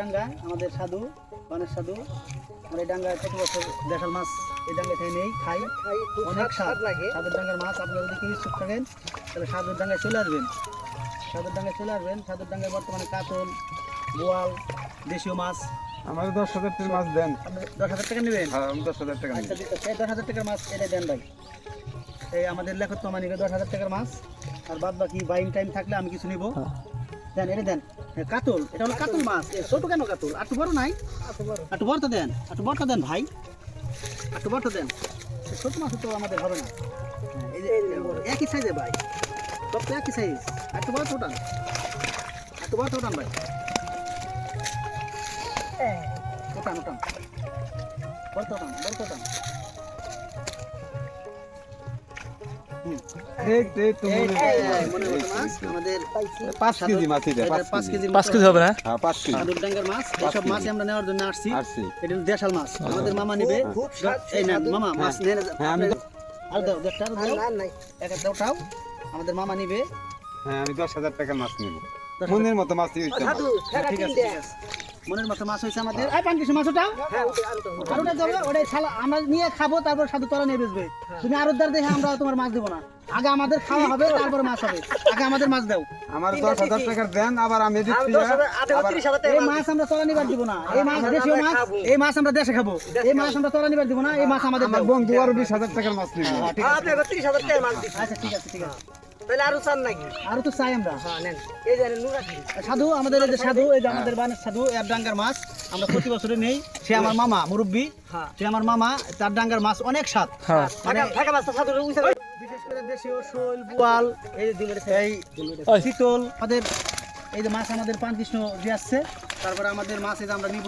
ডাঙ্গা আমাদের সাধু গণেশ সাধু আমরা এই ডাঙ্গায় প্রতি বছর দেশাল মাছ এই ডাঙ্গা থেকে নেই খাই অনেক স্বাদ লাগে। সাধুর ডাঙ্গার মাছ আপনারা যদি কেউ ইচ্ছুক থাকেন তাহলে সাধুর ডাঙ্গায় চলে আসবেন। সাধুর ডাঙ্গায় বর্তমানে কাতল বোয়াল দেশীয় মাছ। আমার 10,000 টাকার মাছ দেন। আপনি 10,000 টাকা নেবেন? হ্যাঁ, আমি 10,000 টাকা আচ্ছা নেব। ঠিক আছে, এই 10,000 টাকার মাছ এটা দেন ভাই। এই আমাদের লেখক তো মানিকে 10,000 টাকার মাছ, আর বাদ বাকি বাইং টাইম থাকলে আমি কিছু নিব। দেন এটা দেন। কাতল, এটা হলো কাতল মাছ। ছোট কেন কাতল? একটু বড় নাই? একটু বড়টা দেন, একটু বড়টা দেন ভাই, একটু বড়টা দেন। ছোট মাছ তো আমাদের হবে না। এই যে একই সাইজে ভাই, সব তো একই সাইজ। একটু বড় ওঠান, একটু বড় ওঠান ভাই, ওঠান ওঠান, বড় ওঠান, বড় ওঠান। এই তো মনে আমাদের 5 কেজি মাছ এটা, 5 কেজি 5 কেজি হবে না? হ্যাঁ 5 কেজি। সাধুর ডাঙ্গার মাছ। এইসব মাছ আমরা নেওয়ার জন্য আসছি। আসছি। এটা হলো দেশাল মাছ, আমাদের মামা নিবে। এই নেন মামা মাছ নেন। হ্যাঁ আমি আর দাও একটা একটা উঠাও, আমাদের মামা নিবে। হ্যাঁ আমি 10,000 টাকার মাছ নেব। মনের মতো মাছ হইছে। ঠিক আছে ঠিক আছে, মনের মতো মাছ হয়েছে আমাদের। এই পান কিছু মাছ ওটাও, আর ওটা যাবে ওটাই ছালা আমরা নিয়ে খাবো, তারপর সাধু তোরা নিয়ে বেচবে। তুমি আরতদার দেখে আমরা তোমার মাছ দেবো না, আগে আমাদের খাওয়া হবে তারপরে মাছ হবে। আগে আমাদের মাছ দাও। আমার 10,000 টাকার দেন, আবার আমি দিচ্ছি। এই মাছ আমরা তোরা নিবার দিব না, এই মাছ দেশীয় মাছ, এই মাছ আমরা দেশে খাবো। এই মাছ আমরা তোরা নিবার দিব না, এই মাছ আমাদের আমার দাও। বন্ধু আরো 20,000 টাকার মাছ নিবে। আপনি 30,000 টাকার মাছ দিচ্ছেন। আচ্ছা ঠিক আছে ঠিক আছে, তাহলে আরো চান নাকি? আরো তো চাই আমরা। হ্যাঁ নেন, এই যে নুরা কি সাধু আমাদের এই যে সাধু, এই যে আমাদের বানের সাধু, এর ডাঙ্গার মাছ আমরা প্রতি বছরে নেই। সে আমার মামা মুরব্বী, হ্যাঁ। সে আমার মামা, তার ডাঙ্গার মাছ অনেক স্বাদ। হ্যাঁ। মানে ঢাকা মাছটা সাদরে উইছে বিশেষ করে দেশীয় শোল বোয়াল এই যে এই ওই। চিতল আমাদের এই যে মাছ আমাদের পান কৃষ্ণ দিয়ে আসছে। তারপরে আমাদের মাছ এই যে আমরা নিব।